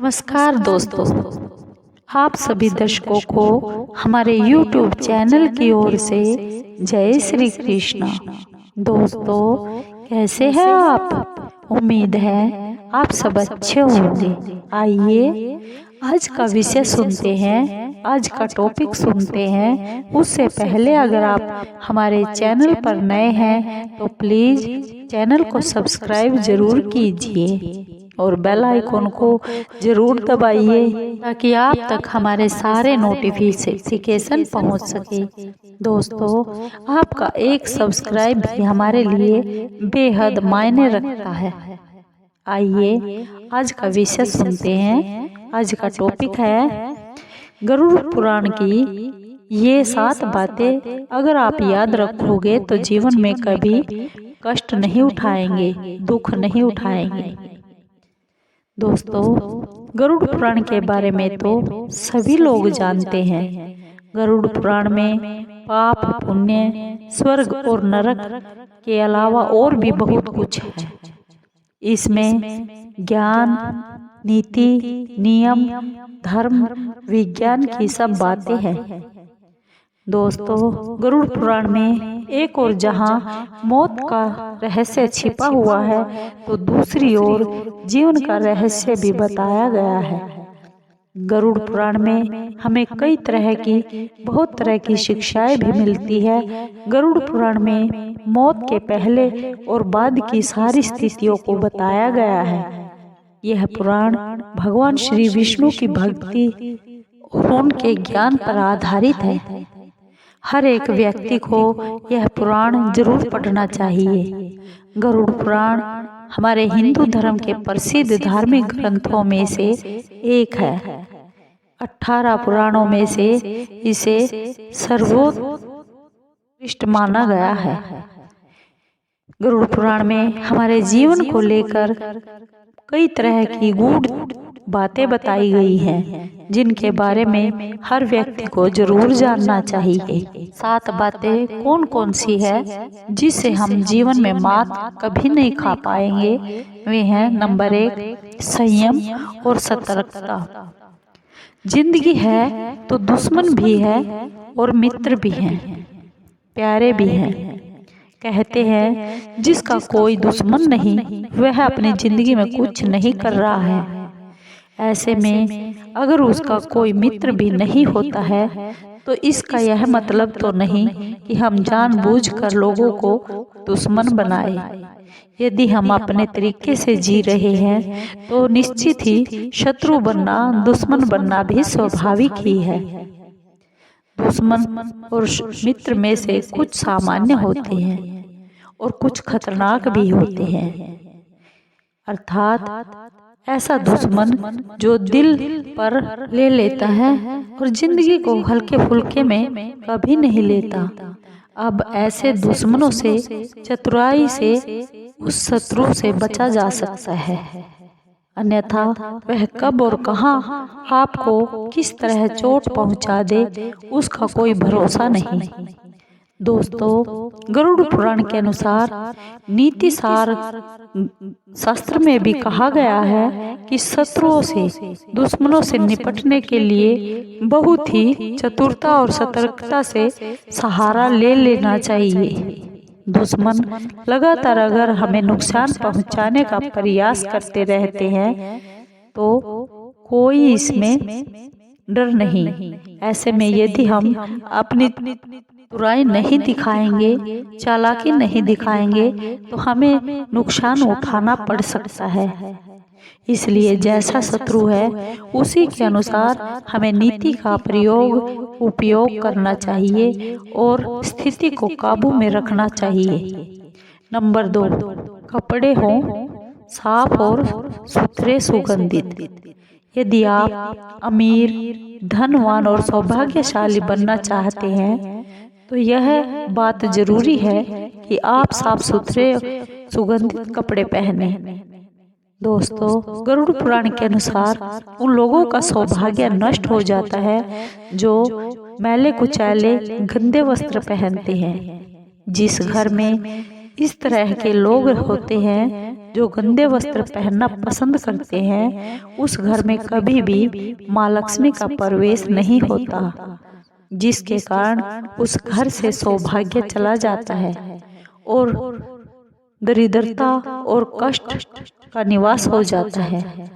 नमस्कार दोस्तों, आप सभी दर्शकों को हमारे YouTube चैनल की ओर से जय श्री कृष्ण। दोस्तों, कैसे हैं आप? उम्मीद है आप सब अच्छे होंगे। आइए आज का विषय सुनते हैं, आज का टॉपिक सुनते हैं। उससे पहले अगर आप हमारे चैनल पर नए हैं तो प्लीज चैनल को सब्सक्राइब जरूर कीजिए और बेल आइकन को जरूर दबाइए ताकि आप तक हमारे सारे नोटिफिकेशन पहुंच सके। दोस्तों, आपका एक सब्सक्राइब भी हमारे लिए बेहद मायने रखता है। आइए आज का विषय सुनते हैं। आज का टॉपिक है गरुड़ पुराण की ये 7 बातें अगर आप याद रखोगे तो जीवन में कभी कष्ट नहीं उठाएंगे, दुख नहीं उठाएंगे। दोस्तों, गरुड़ पुराण के बारे में तो सभी लोग जानते हैं। गरुड़ पुराण में पाप, पुण्य, स्वर्ग और नरक के अलावा और भी बहुत कुछ है। इसमें ज्ञान, नीति, नियम, धर्म, विज्ञान की सब बातें हैं। दोस्तों, गरुड़ पुराण में एक और जहां मौत का रहस्य छिपा हुआ है तो दूसरी ओर जीवन का रहस्य भी बताया गया है। गरुड़ पुराण में हमें कई तरह की बहुत तरह की शिक्षाएं भी मिलती है। गरुड़ पुराण में मौत के पहले और बाद की सारी स्थितियों को बताया गया है। यह पुराण भगवान श्री विष्णु की भक्ति और उनके ज्ञान पर आधारित है। हर एक व्यक्ति को यह पुराण जरूर पढ़ना चाहिए। गरुड़ पुराण हमारे हिंदू धर्म के प्रसिद्ध धार्मिक ग्रंथों में से एक है। 18 पुराणों में से इसे सर्वोत्कृष्ट माना गया है। गरुड़ पुराण में हमारे जीवन को लेकर कई तरह की गूढ़ बातें बताई गई हैं, जिनके बारे में हर व्यक्ति को जरूर जानना चाहिए। 7 बातें कौन कौन सी है जिससे हम जीवन में मात कभी नहीं खा पाएंगे? वे हैं नंबर 1, संयम और सतर्कता। जिंदगी है तो दुश्मन भी है और मित्र भी हैं, प्यारे भी हैं। कहते हैं जिसका कोई दुश्मन नहीं वह अपनी जिंदगी में कुछ नहीं कर रहा है। ऐसे में अगर उसका कोई मित्र भी नहीं होता है तो इसका यह मतलब तो नहीं कि हम जानबूझकर लोगों को दुश्मन बनाए। यदि हम अपने तरीके से जी रहे हैं तो निश्चित ही शत्रु बनना, दुश्मन बनना भी स्वाभाविक ही है। दुश्मन और मित्र में से कुछ सामान्य होते हैं और कुछ खतरनाक भी होते हैं। अर्थात ऐसा दुश्मन जो दिल पर ले लेता है और जिंदगी को हल्के फुल्के में कभी नहीं लेता। अब ऐसे दुश्मनों से चतुराई से उस शत्रु से बचा जा सकता है, अन्यथा वह कब और कहां आपको किस तरह चोट पहुंचा दे उसका कोई भरोसा नहीं। दोस्तों, गरुड़ पुराण के अनुसार नीति सार शास्त्र में भी कहा गया है कि शत्रुओं से, दुश्मनों से निपटने के लिए बहुत ही चतुरता और सतर्कता से सहारा ले लेना चाहिए। दुश्मन लगातार अगर हमें नुकसान पहुंचाने का प्रयास करते रहते हैं तो कोई इसमें डर नहीं। ऐसे में यदि हम अपनी बुराई नहीं दिखाएंगे, चालाकी नहीं दिखाएंगे तो हमें नुकसान उठाना पड़ सकता है। इसलिए जैसा शत्रु है उसी के अनुसार हमें नीति का उपयोग करना चाहिए और स्थिति को काबू में रखना चाहिए। नंबर 2, कपड़े हों साफ और सुथरे, सुगंधित। यदि आप अमीर, धनवान और सौभाग्यशाली बनना चाहते हैं तो यह बात जरूरी है कि आप साफ सुथरे सुगंधित कपड़े पहने। दोस्तों, गरुड़ पुराण के अनुसार उन लोगों का सौभाग्य नष्ट हो जाता है जो मैले कुचैले गंदे वस्त्र पहनते हैं। जिस घर में इस तरह के लोग होते हैं जो गंदे वस्त्र पहनना पसंद करते हैं उस घर में कभी भी माँ लक्ष्मी का प्रवेश नहीं होता, जिसके कारण उस घर से सौभाग्य चला जाता है और दरिद्रता और कष्ट का निवास हो जाता है।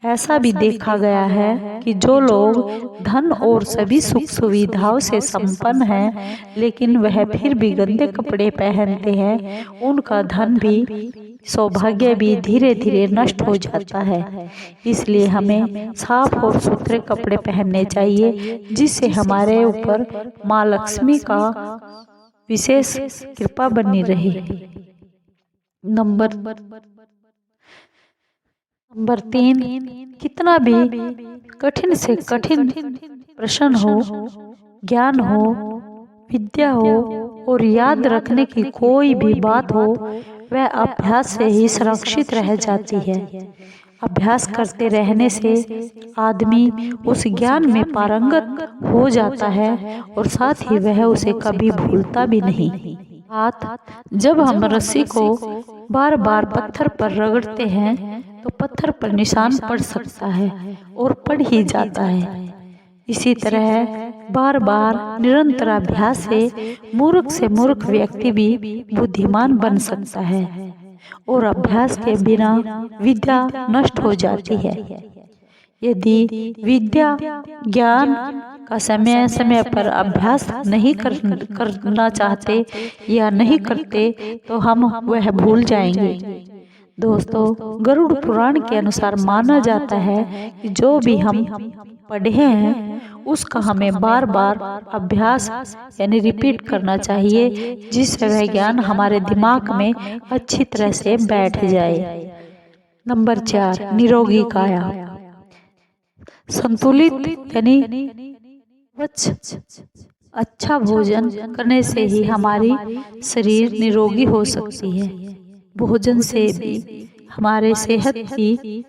ऐसा भी देखा गया है कि जो लोग धन और सभी सुख सुविधाओं से संपन्न हैं, लेकिन वह फिर भी गंदे कपड़े पहनते हैं, उनका धन भी सौभाग्य भी धीरे धीरे नष्ट हो जाता है। इसलिए हमें साफ और सुथरे कपड़े पहनने चाहिए, जिससे हमारे ऊपर माँ लक्ष्मी का विशेष कृपा बनी रहे। नंबर 3, कितना भी कठिन से कठिन प्रश्न हो, ज्ञान हो, विद्या हो और याद रखने की कोई भी बात हो, वह अभ्यास से ही सुरक्षित रह जाती है। अभ्यास करते रहने से आदमी उस ज्ञान में पारंगत हो जाता है और साथ ही वह उसे कभी भूलता भी नहीं। जब हम रस्सी को बार बार पत्थर पर रगड़ते हैं तो पत्थर पर निशान पड़ सकता है और पड़ ही जाता है। इसी तरह बार बार निरंतर अभ्यास से मूर्ख व्यक्ति भी बुद्धिमान बन सकता है और अभ्यास के बिना विद्या नष्ट हो जाती है। यदि विद्या ज्ञान का समय समय पर अभ्यास नहीं करना चाहते या नहीं करते तो हम वह भूल जाएंगे। दोस्तों, गरुड़ पुराण के अनुसार माना जाता है कि जो भी हम पढ़े हैं उसका हमें बार बार अभ्यास यानी रिपीट करना चाहिए, जिससे वह ज्ञान हमारे दिमाग में अच्छी तरह से बैठ जाए। नंबर 4, निरोगी काया। संतुलित यानी अच्छा भोजन करने से ही हमारी शरीर निरोगी हो सकती है। भोजन से भी हमारे सेहत की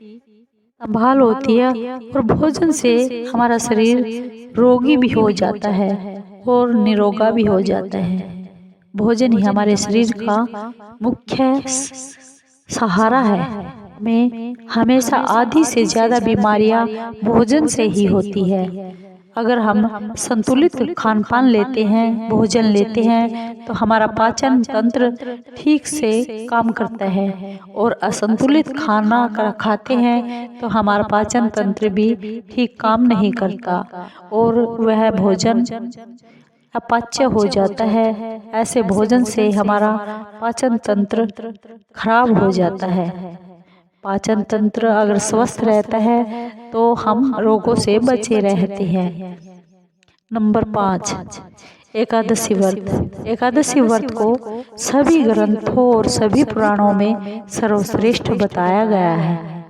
संभाल होती है और भोजन से हमारा शरीर रोगी भी हो जाता है और निरोगा भी हो जाता है। भोजन ही हमारे शरीर का मुख्य सहारा है। हमें हमेशा आधी से ज्यादा बीमारियां भोजन से ही होती है। अगर हम संतुलित खान पान लेते हैं, भोजन लेते हैं, तो हमारा पाचन तंत्र ठीक से काम करता है और असंतुलित खाना खाते हैं तो हमारा पाचन तंत्र भी ठीक काम नहीं करता और वह भोजन अपाच्य हो जाता है। ऐसे भोजन से हमारा पाचन तंत्र खराब हो जाता है। पाचन तंत्र अगर स्वस्थ रहता है तो हम रोगों से बचे रहते हैं। नंबर 5, एकादशी व्रत। एकादशी व्रत को सभी ग्रंथों और सभी पुराणों में सर्वश्रेष्ठ बताया गया है।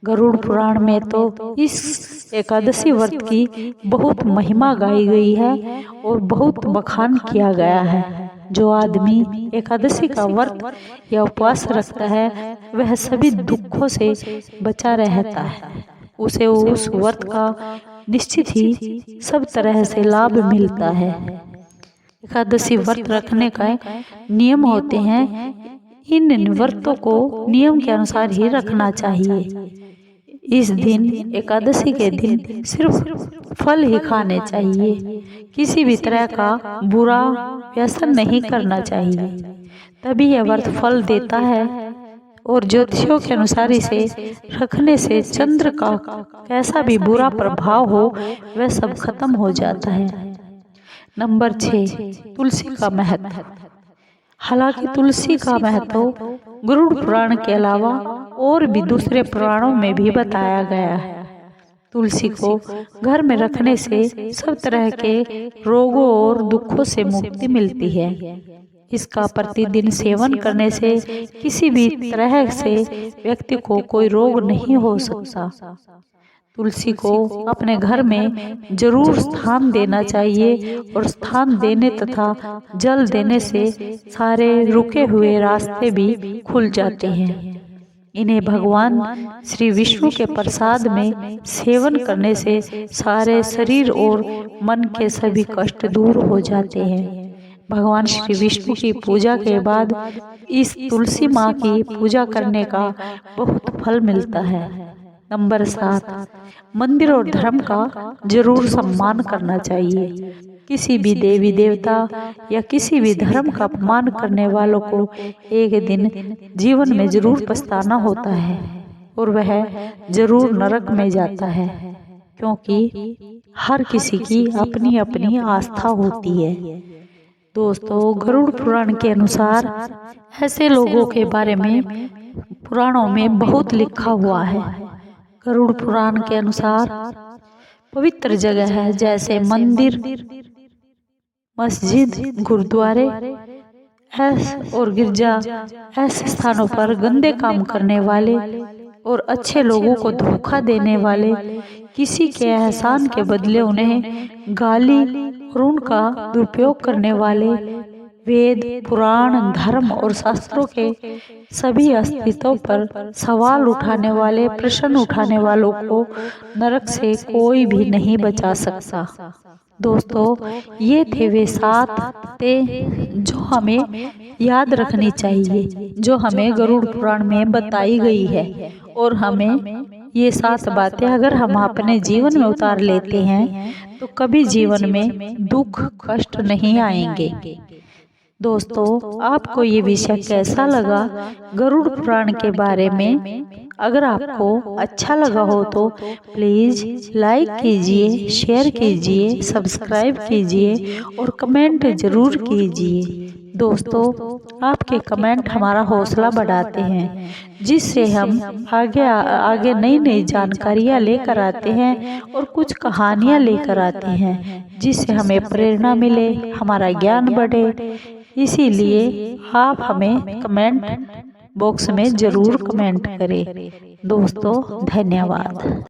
गरुड़ पुराण में तो इस एकादशी व्रत की बहुत महिमा गाई गई है और बहुत बखान किया गया है। जो आदमी एकादशी का व्रत या उपवास रखता है वह सभी दुखों से बचा रहता है। उसे उस व्रत का निश्चित ही सब तरह से लाभ मिलता है। एकादशी व्रत रखने का नियम होते हैं। इन व्रतों को नियम के अनुसार ही रखना चाहिए। इस दिन, एकादशी के दिन, सिर्फ फल ही खाने चाहिए। किसी भी तरह का बुरा व्यसन नहीं करना चाहिए, तभी यह व्रत फल देता है। और ज्योतिषियों के अनुसार इसे रखने से चंद्र का कैसा भी बुरा प्रभाव हो वह सब खत्म हो जाता है। नंबर 6, तुलसी का महत्व। हालांकि तुलसी का महत्व गरुड़ पुराण के अलावा और भी दूसरे पुराणों में भी बताया गया है। तुलसी को घर में रखने से सब तरह के रोगों और दुखों से मुक्ति मिलती है। इसका प्रतिदिन सेवन करने से किसी भी तरह से व्यक्ति को कोई रोग नहीं हो सकता। तुलसी को अपने घर में जरूर स्थान देना चाहिए और स्थान देने तथा जल देने से सारे रुके हुए रास्ते भी खुल जाते हैं। इन्हें भगवान श्री विष्णु के प्रसाद में सेवन करने से सारे शरीर और मन के सभी कष्ट दूर हो जाते हैं। भगवान श्री विष्णु की पूजा के बाद इस तुलसी माँ की पूजा करने का बहुत फल मिलता है। नंबर 7, मंदिर और धर्म का जरूर सम्मान करना चाहिए। किसी भी देवी देवता या किसी भी धर्म का अपमान करने वालों को एक दिन जीवन में जरूर पछताना होता है और वह जरूर नरक में जाता है, क्योंकि हर किसी की अपनी अपनी आस्था होती है। दोस्तों, गरुड़ पुराण के अनुसार ऐसे लोगों के बारे में पुराणों में बहुत लिखा हुआ है। गरुड़ पुराण के अनुसार पवित्र जगह है जैसे मंदिर, मस्जिद, गुरुद्वारे और गिरजा, ऐसे स्थानों पर गंदे काम करने वाले और अच्छे लोगों को धोखा देने वाले, किसी के एहसान के बदले उन्हें गाली और उनका दुरुपयोग करने वाले, वेद, पुराण, धर्म और शास्त्रों के सभी अस्तित्व पर सवाल उठाने वाले, प्रश्न उठाने वालों को नरक से कोई भी नहीं बचा सकता। दोस्तों, ये थे वे 7 बातें जो हमें याद रखनी चाहिए, जो हमें गरुड़ पुराण में बताई गई है। और हमें ये 7 बातें अगर हम अपने जीवन में उतार लेते हैं तो कभी जीवन में दुख कष्ट नहीं आएंगे। दोस्तों, आपको ये विषय कैसा लगा गरुड़ पुराण के बारे में? अगर आपको अच्छा लगा हो तो प्लीज़ लाइक कीजिए, शेयर कीजिए, सब्सक्राइब कीजिए और कमेंट ज़रूर कीजिए। दोस्तों, आपके कमेंट हमारा हौसला बढ़ाते हैं, जिससे हम आगे नई नई जानकारियाँ लेकर आते हैं और कुछ कहानियाँ लेकर आते हैं, जिससे हमें प्रेरणा मिले, हमारा ज्ञान बढ़े। इसीलिए आप हमें कमेंट बॉक्स में ज़रूर कमेंट करें। दोस्तों, धन्यवाद।